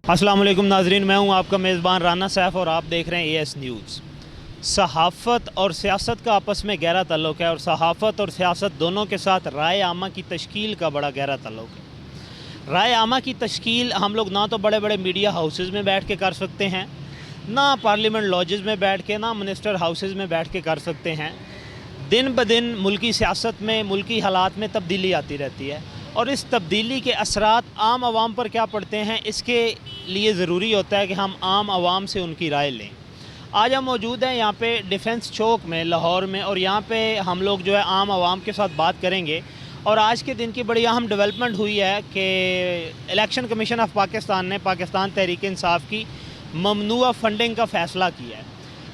अस्सलाम वालेकुम नाजरीन, मैं हूं आपका मेज़बान राना सैफ और आप देख रहे हैं एएस न्यूज़। सहाफ़त और सियासत का आपस में गहरा ताल्लुक़ है और सहाफ़त और सियासत दोनों के साथ राय आमा की तश्कील का बड़ा गहरा ताल्लुक़ है। राय आमा की तश्कील हम लोग ना तो बड़े बड़े मीडिया हाउसेज़ में बैठ के कर सकते हैं, ना पार्लियामेंट लॉजेज़ में बैठ के, ना मिनिस्टर हाउसेज़ में बैठ के कर सकते हैं। दिन ब दिन मुल्की सियासत में, मुल्की हालात में तब्दीली आती रहती है और इस तब्दीली के असरात आम आवाम पर क्या पड़ते हैं, इसके लिए ज़रूरी होता है कि हम आम आवाम से उनकी राय लें। आज हम मौजूद हैं यहाँ पे डिफेंस चौक में लाहौर में और यहाँ पे हम लोग जो है आम आवाम के साथ बात करेंगे। और आज के दिन की बड़ी अहम डेवलपमेंट हुई है कि इलेक्शन कमीशन ऑफ पाकिस्तान ने पाकिस्तान तहरीक इंसाफ की ममनुआ फ़ंडिंग का फ़ैसला किया है।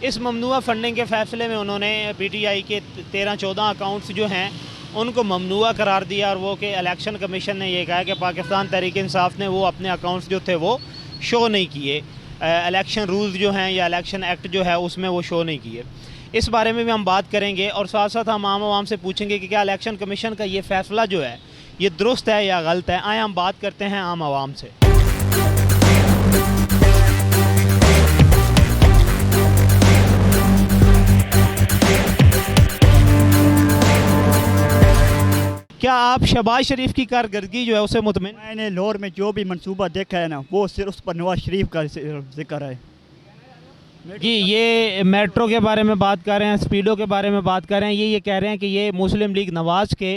इस ममनुआ फ़ंडिंग के फ़ैसले में उन्होंने PTI के 13-14 अकाउंट्स जो हैं उनको ममनुआ करार दिया और वो कि इलेक्शन कमीशन ने ये कहा कि पाकिस्तान तहरीक इंसाफ ने वो अपने अकाउंट्स जो थे वो शो नहीं किए, इलेक्शन रूल्स जो हैं या इलेक्शन एक्ट जो है उसमें वो शो नहीं किए। इस बारे में भी हम बात करेंगे और साथ साथ हम आम आवाम से पूछेंगे कि क्या इलेक्शन कमीशन का ये फ़ैसला जो है ये दुरुस्त है या गलत है। आए हम बात करते हैं आम आवाम से। क्या आप शहबाज शरीफ की कारकर्दगी जो है उसे मुतमिन? मैंने लाहौर में जो भी मंसूबा देखा है ना, वो सिर्फ उस पर नवाज शरीफ का जिक्र है जी, ये मेट्रो के बारे में बात कर रहे हैं, स्पीडो के बारे में बात कर रहे हैं, ये कह रहे हैं कि ये मुस्लिम लीग नवाज के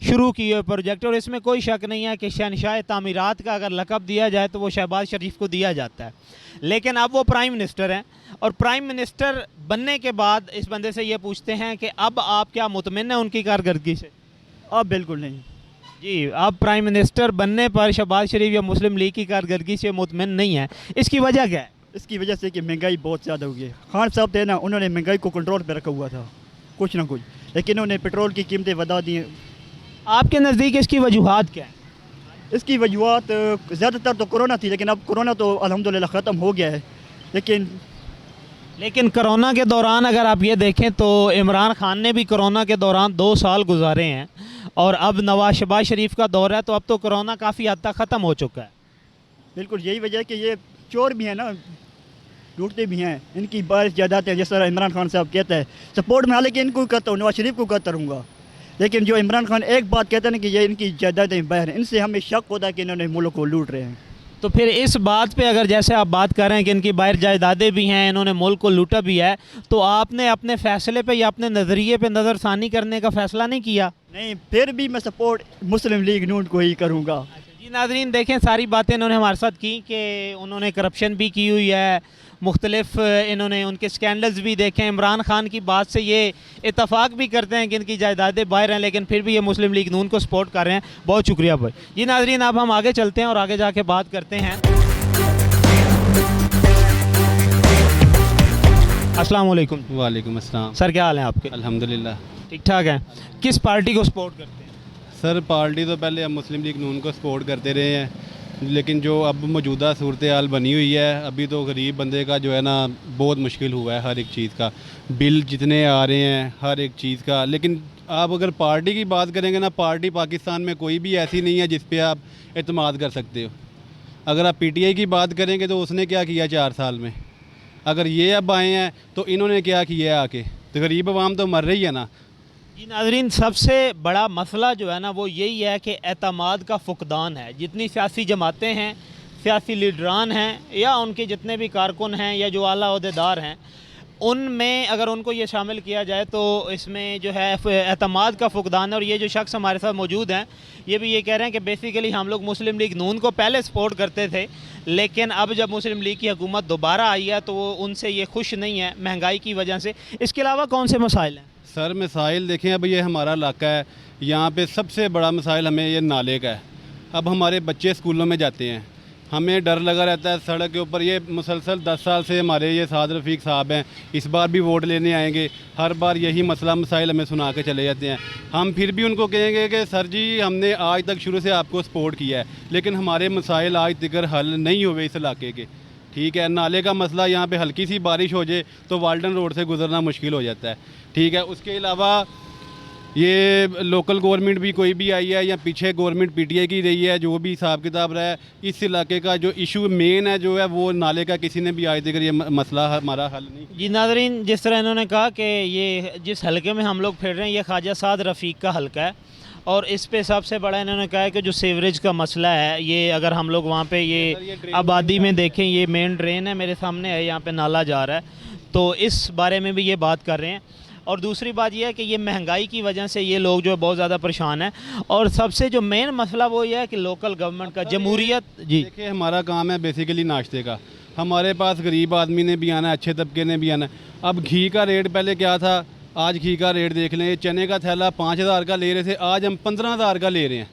शुरू किए हुए प्रोजेक्ट और इसमें कोई शक नहीं है कि शहनशाह तामीरात का अगर लक़ब दिया जाए तो वो शहबाज शरीफ को दिया जाता है। लेकिन अब वो प्राइम मिनिस्टर हैं और प्राइम मिनिस्टर बनने के बाद इस बंदे से ये पूछते हैं कि अब आप क्या मुतमिन हैं उनकी कारकर्दगी से? अब बिल्कुल नहीं जी, अब प्राइम मिनिस्टर बनने पर शहबाज शरीफ या मुस्लिम लीग की कारकर्दगी से मुतमिन नहीं है। इसकी वजह क्या है? इसकी वजह से कि महंगाई बहुत ज़्यादा हो गई है। खान साहब थे ना, उन्होंने महंगाई को कंट्रोल पे रखा हुआ था कुछ ना कुछ, लेकिन उन्होंने पेट्रोल की कीमतें बढ़ा दी। आपके नज़दीक इसकी वजूहात क्या है? इसकी वजूहत ज़्यादातर तो कोरोना थी, लेकिन अब कोरोना तो अल्हम्दुलिल्लाह ख़त्म हो गया है। लेकिन कोरोना के दौरान अगर आप ये देखें तो इमरान खान ने भी कोरोना के दौरान 2 साल गुजारे हैं और अब शहबाज शरीफ का दौर है, तो अब तो कोरोना काफ़ी हद तक ख़त्म हो चुका है। बिल्कुल यही वजह है कि ये चोर भी हैं ना, लूटते भी हैं, इनकी बारिश जायदाद है। जिस तरह इमरान खान साहब कहता है सपोर्ट में, हालांकि इनको कहता हूँ, नवाज शरीफ को कहता रहूँगा, लेकिन जो इमरान खान एक बात कहता है ना कि ये इनकी जायदादें बाहर हैं, इनसे हमें शक होता है कि इन्होंने मुल्क को लूट रहे हैं। तो फिर इस बात पे अगर जैसे आप बात कर रहे हैं कि इनकी बाहर जायदादें भी हैं, इन्होंने मुल्क को लूटा भी है, तो आपने अपने फ़ैसले पे या अपने नज़रिए पे नज़रसानी करने का फ़ैसला नहीं किया? नहीं, फिर भी मैं सपोर्ट मुस्लिम लीग नून को ही करूँगा। जी नाज़रीन, देखें सारी बातें इन्होंने हमारे साथ की कि उन्होंने करप्शन भी की हुई है, मुख्तलिफ इन्होंने उनके स्कैंडल्स भी देखे। इमरान खान की बात से ये इतफाक़ भी करते हैं कि इनकी जायदादें बाहर हैं, लेकिन फिर भी ये मुस्लिम लीग नून को सपोर्ट कर रहे हैं। बहुत शुक्रिया भाई। जी नाज़रीन, अब हम आगे चलते हैं और आगे जाके बात करते हैं। अस्सलाम वालेकुम। वालेकुम अस्सलाम। सर क्या हाल है आपके? अल्हम्दुलिल्लाह ठीक ठाक है। किस पार्टी को सपोर्ट करते हैं? सर, पार्टी तो पहले हम मुस्लिम लीग नून को सपोर्ट करते रहे हैं, लेकिन जो अब मौजूदा सूरत हाल बनी हुई है, अभी तो गरीब बंदे का जो है ना बहुत मुश्किल हुआ है। हर एक चीज़ का बिल जितने आ रहे हैं, हर एक चीज़ का। लेकिन आप अगर पार्टी की बात करेंगे ना, पार्टी पाकिस्तान में कोई भी ऐसी नहीं है जिस पे आप एतमाद कर सकते हो। अगर आप PTI की बात करेंगे तो उसने क्या किया 4 साल में, अगर ये अब आए हैं तो इन्होंने क्या किया आके, तो गरीब आवाम तो मर रही है ना। जी नाज़रीन, सबसे बड़ा मसला जो है ना वो यही है कि एतमाद का फुकदान है। जितनी सियासी जमातें हैं, सियासी लीडरान हैं या उनके जितने भी कारकुन हैं या जो आला ओहदेदार हैं, उनमें अगर उनको ये शामिल किया जाए तो इसमें जो है एतमाद का फुकदान है। और ये जो शख्स हमारे साथ मौजूद हैं ये भी ये कह रहे हैं कि बेसिकली हम लोग मुस्लिम लीग नून को पहले सपोर्ट करते थे, लेकिन अब जब मुस्लिम लीग की हुकूमत दोबारा आई है तो वो उनसे ये खुश नहीं है महंगाई की वजह से। इसके अलावा कौन से मसाइल हैं? सर मसाइल देखें, अब ये हमारा इलाका है, यहाँ पे सबसे बड़ा मसाइल हमें ये नाले का है। अब हमारे बच्चे स्कूलों में जाते हैं, हमें डर लगा रहता है सड़क के ऊपर। ये मुसलसल 10 साल से हमारे ये साद रफ़ीक साहब हैं, इस बार भी वोट लेने आएंगे, हर बार यही मसला मसाइल हमें सुना के चले जाते हैं। हम फिर भी उनको कहेंगे कि सर जी हमने आज तक शुरू से आपको सपोर्ट किया है, लेकिन हमारे मसाइल आज तक हल नहीं हुए इस इलाके के। ठीक है, नाले का मसला, यहाँ पे हल्की सी बारिश हो जाए तो वाल्डन रोड से गुजरना मुश्किल हो जाता है। ठीक है, उसके अलावा ये लोकल गवर्नमेंट भी कोई भी आई है या पीछे गवर्नमेंट पीटीआई की रही है, जो भी हिसाब किताब रहा है, इस इलाके का जो इशू मेन है जो है वो नाले का, किसी ने भी आज तक ये मसला हमारा हल नहीं। जी नाज़रीन, जिस तरह इन्होंने कहा कि ये जिस हलके में हम लोग फिर रहे हैं ये ख्वाजा साद रफ़ीक का हलका है, और इस पे सबसे बड़ा इन्होंने कहा है कि जो सीवरेज का मसला है, ये अगर हम लोग वहाँ पे ये आबादी में देखें, ये मेन ड्रेन है मेरे सामने है, यहाँ पे नाला जा रहा है, तो इस बारे में भी ये बात कर रहे हैं। और दूसरी बात ये है कि ये महंगाई की वजह से ये लोग जो है बहुत ज़्यादा परेशान हैं, और सबसे जो मेन मसला वो ये है कि लोकल गवर्नमेंट का जमहूरियत। जी देखिए, हमारा काम है बेसिकली नाश्ते का, हमारे पास गरीब आदमी ने भी आना है, अच्छे तबके ने भी आना है। अब घी का रेट पहले क्या था, आज घी का रेट देख लें, चने का थैला 5,000 का ले रहे थे, आज हम 15,000 का ले रहे हैं।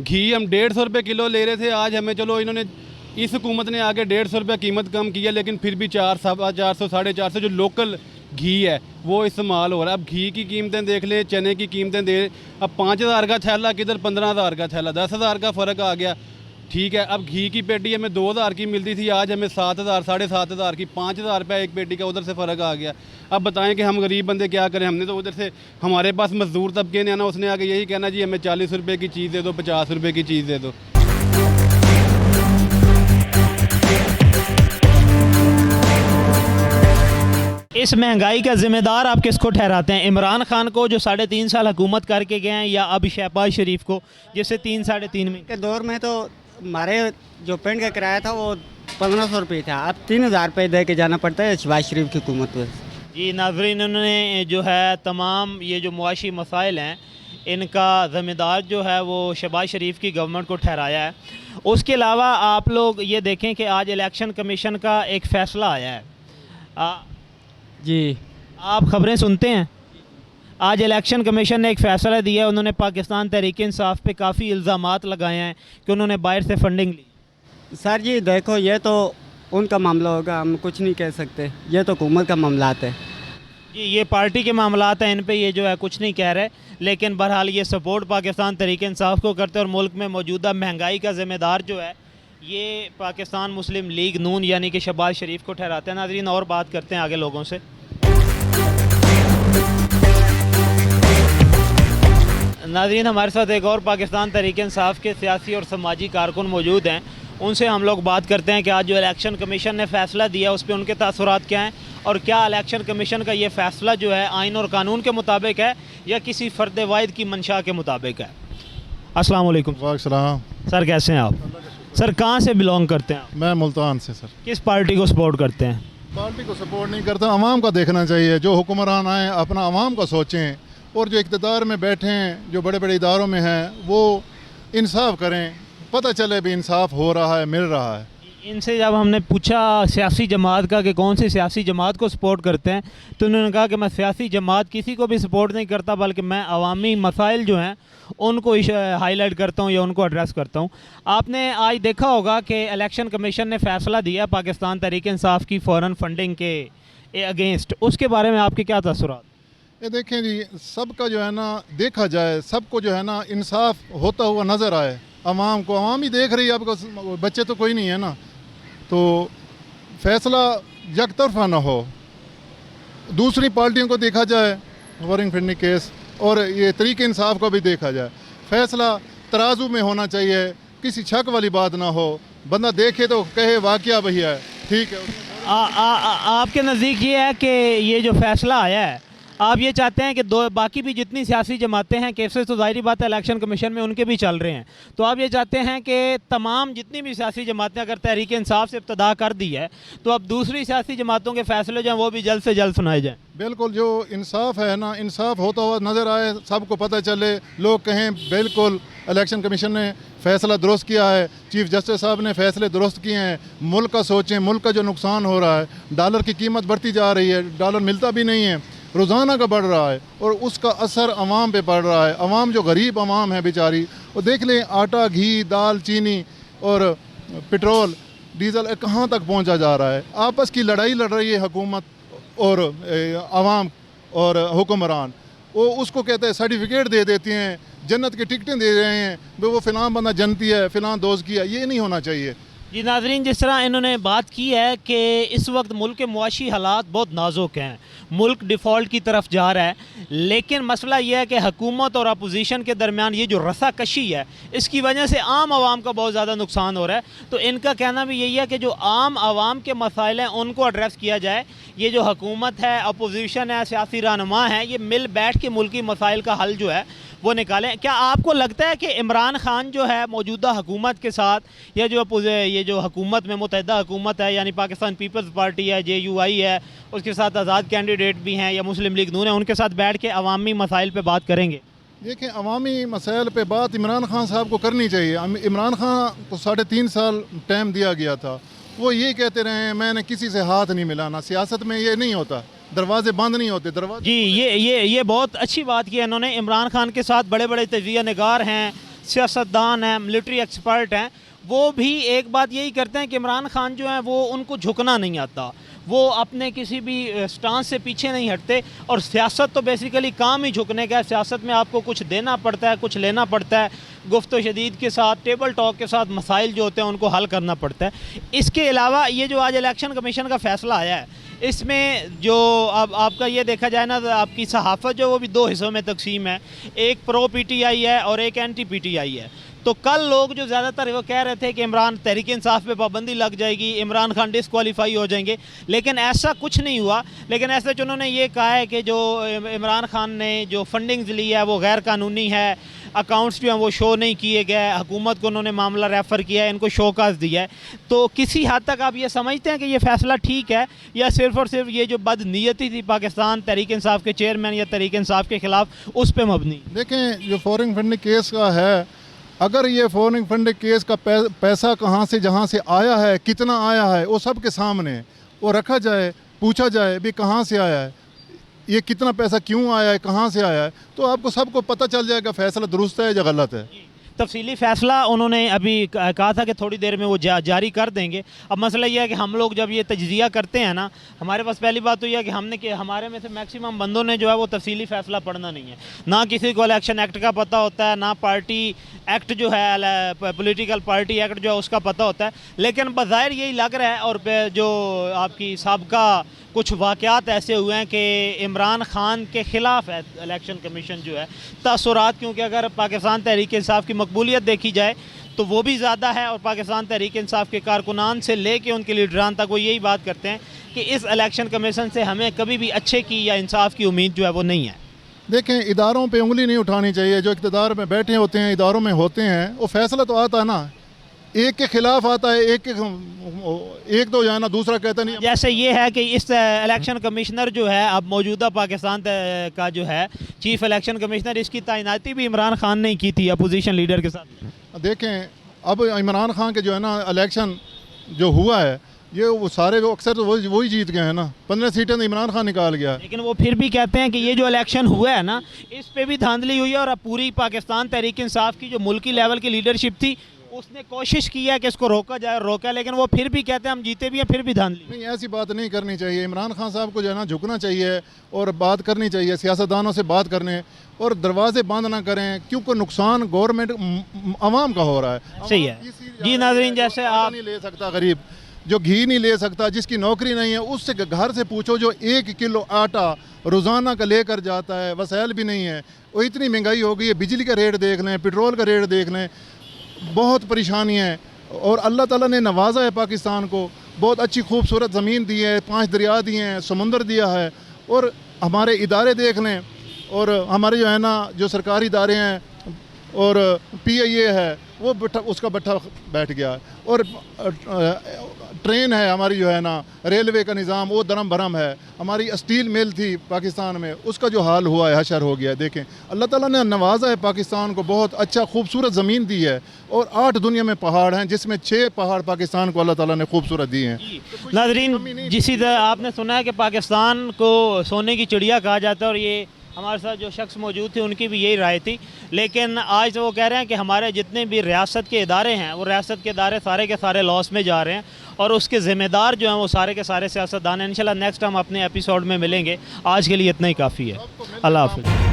घी हम 150 रुपये किलो ले रहे थे, आज हमें, चलो इन्होंने इस हुकूमत ने आगे 150 रुपये कीमत कम की है, लेकिन फिर भी 400, 450 जो लोकल घी है वो इस्तेमाल हो रहा है। अब घी की कीमतें देख लें, चने की कीमतें दे, अब 5,000 का थैला किधर 15,000 का थैला, 10,000 का फ़र्क आ गया। ठीक है, अब घी की पेटी हमें 2,000 की मिलती थी, आज हमें 7,000, 7,500 की, 5,000 रुपये एक पेटी का उधर से फ़र्क आ गया। अब बताएं कि हम गरीब बंदे क्या करें, हमने तो उधर से, हमारे पास मजदूर तबके ने आना, उसने आके यही कहना जी हमें 40 रुपये की चीज़ दे दो, 50 रुपये की चीज़ दे दो। इस महंगाई का ज़िम्मेदार आप किसको ठहराते हैं? इमरान खान को जो 3.5 साल हुकूमत करके गए हैं, या अब शहबाज शरीफ को जिससे 3-3.5 में के दौर में तो हमारे जो पेंट का किराया था वो 1,500 रुपये था, अब 3,000 रुपये दे के जाना पड़ता है शहबाज शरीफ की हुकूमत में। जी नाज़रीन, उन्होंने जो है तमाम ये जो मुआशी मसाइल हैं इनका ज़िम्मेदार जो है वो शहबाज शरीफ की गवर्नमेंट को ठहराया है। उसके अलावा आप लोग ये देखें कि आज इलेक्शन कमीशन का एक फ़ैसला आया है। जी, आप ख़बरें सुनते हैं? आज इलेक्शन कमीशन ने एक फ़ैसला दिया है, उन्होंने पाकिस्तान तहरीक इंसाफ पे काफ़ी इल्ज़ामात लगाए हैं कि उन्होंने बाहर से फंडिंग ली। सर जी देखो, ये तो उनका मामला होगा, हम कुछ नहीं कह सकते, ये तो हुकूमत का मामलात है। जी, ये पार्टी के मामलात हैं, इन पे ये जो है कुछ नहीं कह रहे, लेकिन बहरहाल ये सपोर्ट पाकिस्तान तहरीक इंसाफ को करते हैं, और मुल्क में मौजूदा महंगाई का ज़िम्मेदार जो है ये पाकिस्तान मुस्लिम लीग नून यानी कि शहबाज शरीफ को ठहराते हैं। नाज़रीन, और बात करते हैं आगे लोगों से। नाज़रीन, हमारे साथ एक और पाकिस्तान तहरीक इंसाफ के सियासी और समाजी कारकुन मौजूद हैं, उनसे हम लोग बात करते हैं कि आज जो इलेक्शन कमीशन ने फ़ैसला दिया उस पर उनके तासुरात क्या हैं, और क्या इलेक्शन कमीशन का ये फ़ैसला जो है आइन और कानून के मुताबिक है या किसी फ़र्द वाहिद की मंशा के मुताबिक है। अस्सलाम वालेकुम। वालेकुम। सर, कैसे हैं आप? सर, कहाँ से बिलोंग करते हैं आप? मैं मुल्तान से। सर, किस पार्टी को सपोर्ट करते हैं? पार्टी को सपोर्ट नहीं करता, अवाम का देखना चाहिए। जो हुक्मरान आए अपना अवाम का सोचें, और जो इक़्तिदार में बैठे हैं, जो बड़े बड़े इदारों में हैं, वो इंसाफ करें, पता चले भी इंसाफ हो रहा है, मिल रहा है। इनसे जब हमने पूछा सियासी जमात का कि कौन सी सियासी जमात को सपोर्ट करते हैं, तो उन्होंने कहा कि मैं सियासी जमात किसी को भी सपोर्ट नहीं करता, बल्कि मैं अवामी मसाइल जो हैं उनको हाईलाइट करता हूं या उनको एड्रेस करता हूं। आपने आज देखा होगा कि इलेक्शन कमीशन ने फ़ैसला दिया पाकिस्तान तहरीक इंसाफ की फ़ौरन फंडिंग के अगेंस्ट, उसके बारे में आपके क्या तसुरात? ये देखें जी, सबका जो है ना देखा जाए, सबको जो है ना इंसाफ होता हुआ नज़र आए, अवाम को, अवाम ही देख रही है, आपको बच्चे तो कोई नहीं है ना, तो फैसला यकतरफा ना हो। दूसरी पार्टियों को देखा जाए, वरिंग फिरनी केस, और ये तरीके इंसाफ को भी देखा जाए। फैसला तराजू में होना चाहिए, किसी शक वाली बात ना हो, बंदा देखे तो कहे वाकया भैया है, ठीक है। आपके नज़दीक ये है कि ये जो फ़ैसला आया है, आप ये चाहते हैं कि बाकी भी जितनी सियासी जमातें हैं, केसेस तो ज़ाहिरी बात है इलेक्शन कमीशन में उनके भी चल रहे हैं, तो आप ये चाहते हैं कि तमाम जितनी भी सियासी जमातें अगर तहरीक इंसाफ से इब्तदा कर दी है, तो अब दूसरी सियासी जमातों के फैसले जो हैं वो भी जल्द से जल्द सुनाए जाएँ? बिल्कुल, जो इंसाफ है ना, इंसाफ होता हुआ नज़र आए, सबको पता चले, लोग कहें बिल्कुल इलेक्शन कमीशन ने फ़ैसला दुरुस्त किया है, चीफ जस्टिस साहब ने फ़ैसले दुरुस्त किए हैं, मुल्क का सोचें, मुल्क का जो नुकसान हो रहा है, डॉलर की कीमत बढ़ती जा रही है, डॉलर मिलता भी नहीं है, रोज़ाना का बढ़ रहा है, और उसका असर अवाम पे पड़ रहा है। अवाम जो गरीब अवाम है बेचारी, वो देख लें, आटा, घी, दाल, चीनी और पेट्रोल, डीज़ल कहाँ तक पहुँचा जा रहा है। आपस की लड़ाई लड़ रही है हुकूमत और अवाम और हुक्मरान। वो उसको कहते हैं सर्टिफिकेट दे देती हैं, जन्नत की टिकटें दे रहे हैं, वो फ़िलां बंदा जनती है, फ़िलां दोस्त की है। ये नहीं होना चाहिए। जी नाजरीन, जिस तरह इन्होंने बात की है कि इस वक्त मुल्क के मुआशी हालात बहुत नाजुक हैं, मुल्क डिफ़ॉल्ट की तरफ जा रहा है, लेकिन मसला यह है कि हुकूमत और अपोजिशन के दरमियान ये जो रसाकशी है इसकी वजह से आम आवाम का बहुत ज़्यादा नुकसान हो रहा है। तो इनका कहना भी यही है कि जो आम आवाम के मसाइल हैं उनको एड्रेस किया जाए। ये जो हुकूमत है, अपोजिशन है, सियासी रहनुमा है, ये मिल बैठ के मुल्की मसाइल का हल जो है वो निकालें। क्या आपको लगता है कि इमरान खान जो है मौजूदा हुकूमत के साथ, या जो ये जो हुकूमत में मुत्तहिदा हुकूमत है यानी पाकिस्तान पीपल्स पार्टी है, JUI है, उसके साथ आज़ाद कैंडिडेट भी हैं या मुस्लिम लीग नून है, उनके साथ बैठ के अवामी मसाइल पे बात करेंगे? देखिए, अवामी मसाइल पे बात इमरान खान साहब को करनी चाहिए। इमरान खान को 3.5 साल टाइम दिया गया था, वो ये कहते रहे हैं मैंने किसी से हाथ नहीं मिलाना। सियासत में ये नहीं होता, दरवाजे बंद नहीं होते। दरवाजे जी, ये बहुत अच्छी बात की है इन्होंने। इमरान खान के साथ बड़े बड़े तजिया निगार हैं, सियासतदान हैं, मिलिट्री एक्सपर्ट हैं, वो भी एक बात यही करते हैं कि इमरान खान जो है वो उनको झुकना नहीं आता, वो अपने किसी भी स्टांस से पीछे नहीं हटते। और सियासत तो बेसिकली काम ही झुकने का है। सियासत में आपको कुछ देना पड़ता है, कुछ लेना पड़ता है, गुफ्तो शदीद के साथ, टेबल टॉक के साथ मसाइल जो होते हैं उनको हल करना पड़ता है। इसके अलावा ये जो आज इलेक्शन कमीशन का फ़ैसला आया है, इसमें जो अब आपका ये देखा जाए ना, आपकी सहाफ़त जो वो भी 2 हिस्सों में तकसीम है, एक प्रो PTI है और एक एंटी PTI है। तो कल लोग जो ज़्यादातर वो कह रहे थे कि इमरान तहरीक इंसाफ पे पाबंदी लग जाएगी, इमरान खान डिसक्वालीफाई हो जाएंगे, लेकिन ऐसा कुछ नहीं हुआ। लेकिन ऐसे उन्होंने ये कहा है कि जो इमरान खान ने जो फंडिंग्स ली है वो गैर कानूनी है, अकाउंट्स जो हैं वो शो नहीं किए गए, हुकूमत को उन्होंने मामला रेफ़र किया है, इनको शोकास दिया है। तो किसी हद तक आप ये समझते हैं कि ये फ़ैसला ठीक है, या सिर्फ़ और सिर्फ ये जो बदनीयती थी पाकिस्तान तहरीक इंसाफ के चेयरमैन या तहरीक इंसाफ के ख़िलाफ़ उस पर मबनी? देखें, जो फॉरेन फंडिंग केस का है, अगर ये फॉरेन फंडिंग केस का पैसा कहाँ से जहाँ से आया है, कितना आया है, वो सब के सामने वो रखा जाए, पूछा जाए भी कहाँ से आया है, ये कितना पैसा क्यों आया है, कहाँ से आया है, तो आपको सबको पता चल जाएगा फैसला दुरुस्त है या गलत है। तफसीली फ़ैसला उन्होंने अभी कहा था कि थोड़ी देर में वो जारी कर देंगे। अब मसला ये है कि हम लोग जब ये तज्ज़िया करते हैं ना, हमारे पास पहली बात तो यह है कि हमारे में से मैक्सिमम बंदों ने जो है वो तफसीली फ़ैसला पढ़ना नहीं है। ना किसी को इलेक्शन एक्ट का पता होता है, ना पार्टी एक्ट जो है, पॉलिटिकल पार्टी एक्ट जो है उसका पता होता है। लेकिन बज़ाहिर यही लग रहा है, और जो आपकी साबका कुछ वाक़यात ऐसे हुए हैं कि इमरान खान के ख़िलाफ़ है इलेक्शन कमीशन जो है तासुरात, क्योंकि अगर पाकिस्तान तहरीक इंसाफ की मकबूलियत देखी जाए तो वो भी ज़्यादा है, और पाकिस्तान तहरीक इंसाफ के कारकुनान से ले के उनके लीडरान तक वो यही बात करते हैं कि इस इलेक्शन कमीशन से हमें कभी भी अच्छे की या इंसाफ की उम्मीद जो है वो नहीं है। देखें, इदारों पे उंगली नहीं उठानी चाहिए। जो इक़्तिदार में बैठे होते हैं, इदारों में होते हैं, वो फैसला तो आता है ना, एक के खिलाफ आता है, एक तो जो है ना दूसरा कहता नहीं। जैसे ये है कि इस इलेक्शन कमिश्नर जो है अब मौजूदा पाकिस्तान का जो है चीफ इलेक्शन कमिश्नर, इसकी तैनाती भी इमरान खान ने की थी अपोजिशन लीडर के साथ। देखें, अब इमरान खान के जो है ना इलेक्शन जो हुआ है, ये वो सारे वो अक्सर तो वही जीत गए हैं ना, 15 सीटें तो इमरान खान निकाल गया। लेकिन वो फिर भी कहते हैं कि ये जो इलेक्शन हुआ है ना, इस पे भी धांधली हुई है, और अब पूरी पाकिस्तान तहरीक इंसाफ की जो मुल्की लेवल की लीडरशिप थी उसने कोशिश की है कि इसको रोका जाए, रोका, लेकिन वो फिर भी कहते हैं हम जीते भी हैं, फिर भी धांधली। नहीं, ऐसी बात नहीं करनी चाहिए। इमरान खान साहब को जो है ना झुकना चाहिए और बात करनी चाहिए, सियासतदानों से बात करने, और दरवाजे बंद ना करें, क्योंकि नुकसान गवर्नमेंट आवाम का हो रहा है। सही है जी नाज़रीन, जैसे आप नहीं ले सकता, गरीब जो घी नहीं ले सकता, जिसकी नौकरी नहीं है, उससे घर से पूछो जो 1 किलो आटा रोज़ाना का लेकर जाता है, वसाइल भी नहीं है, वो इतनी महंगाई हो गई है। बिजली का रेट देख लें, पेट्रोल का रेट देख लें, बहुत परेशानी है। और अल्लाह ताला ने नवाजा है पाकिस्तान को, बहुत अच्छी खूबसूरत ज़मीन दी है, 5 दरिया दिए हैं, समुंदर दिया है, और हमारे इदारे देख लें, और हमारे जो है ना जो सरकारी इदारे हैं, और PIA है वो उसका बट्ठा बैठ गया, और ट्रेन है हमारी जो है ना, रेलवे का निज़ाम वो दरम भरम है। हमारी स्टील मिल थी पाकिस्तान में, उसका जो हाल हुआ है, हशर हो गया है। देखें, अल्लाह ताला ने नवाजा है पाकिस्तान को, बहुत अच्छा खूबसूरत ज़मीन दी है, और 8 दुनिया में पहाड़ हैं, जिसमें 6 पहाड़ पाकिस्तान को अल्लाह ताला ने खूबसूरत दिए हैं। नाज़रीन, जिसी तरह आपने सुना है कि पाकिस्तान को सोने की चिड़िया कहा जाता है, और ये हमारे साथ जो शख्स मौजूद थे उनकी भी यही राय थी। लेकिन आज तो वो कह रहे हैं कि हमारे जितने भी रियासत के इदारे हैं, वो रियासत के इदारे सारे के सारे लॉस में जा रहे हैं, और उसके ज़िम्मेदार जो हैं वो सारे के सारे सियासतदान हैं। इंशाल्लाह नेक्स्ट हम अपने एपिसोड में मिलेंगे। आज के लिए इतना ही काफ़ी है। अल्लाह हाफ़िज़।